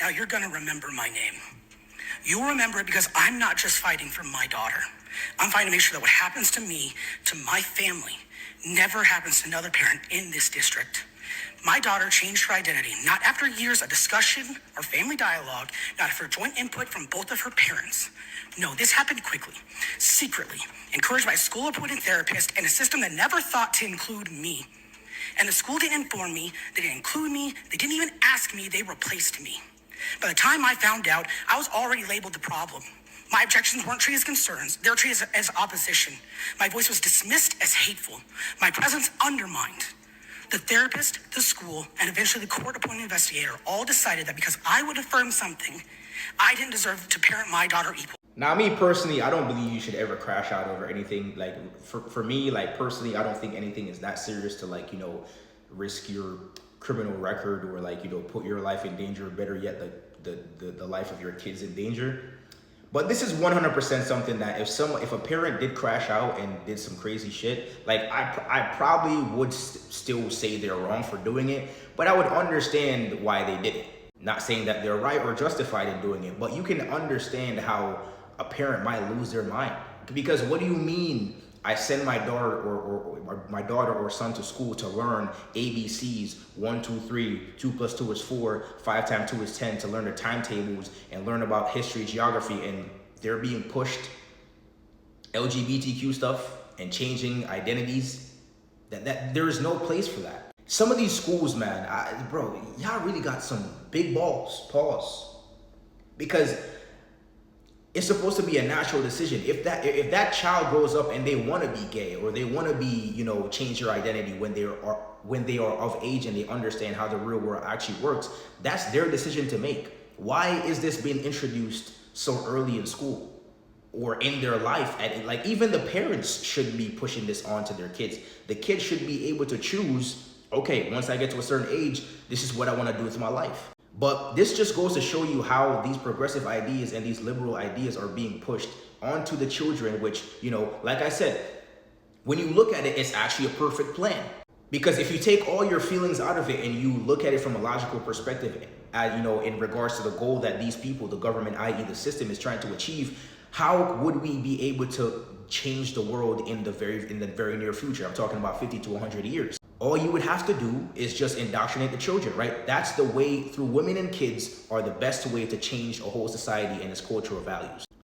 Now you're gonna remember my name. You'll remember it because I'm not just fighting for my daughter. I'm fighting to make sure that what happens to me, to my family, never happens to another parent in this district. My daughter changed her identity, not after years of discussion or family dialogue, not after joint input from both of her parents. No, this happened quickly, secretly, encouraged by a school-appointed therapist and a system that never thought to include me. And the school didn't inform me, they didn't include me, they didn't even ask me, they replaced me. By the time I found out, I was already labeled the problem. My objections weren't treated as concerns, they were treated as opposition. My voice was dismissed as hateful, my presence undermined. The therapist, the school, and eventually the court-appointed investigator all decided that because I would affirm something, I didn't deserve to parent my daughter equal. Now, me personally, I don't believe you should ever crash out over anything. Like, for me, like, personally, I don't think anything is that serious to, like, you know, risk your criminal record or, like, you know, put your life in danger, or better yet, the life of your kids in danger. But this is 100% something that if a parent did crash out and did some crazy shit, like, I probably would still say they're wrong for doing it, but I would understand why they did it. Not saying that they're right or justified in doing it, but you can understand how a parent might lose their mind. Because what do you mean I send my daughter or son to school to learn ABCs, 1, 2, 3, 2 plus 2 is 4, 5 times 2 is 10, to learn the timetables and learn about history, geography, and they're being pushed LGBTQ stuff and changing identities? That there is no place for that. Some of these schools, man, bro, y'all really got some big balls, pause. Because it's supposed to be a natural decision. If that child grows up and they want to be gay, or they want to be, you know, change their identity when they are of age and they understand how the real world actually works, that's their decision to make. Why is this being introduced so early in school or in their life? Like, even the parents shouldn't be pushing this on to their kids. The kids should be able to choose, okay, once I get to a certain age, this is what I want to do with my life. But this just goes to show you how these progressive ideas and these liberal ideas are being pushed onto the children, which, you know, like I said, when you look at it, it's actually a perfect plan. Because if you take all your feelings out of it and you look at it from a logical perspective, you know, in regards to the goal that these people, the government, i.e. the system, is trying to achieve, how would we be able to change the world in the very near future? I'm talking about 50 to 100 years. All you would have to do is just indoctrinate the children, right? That's the way, through women and kids, are the best way to change a whole society and its cultural values.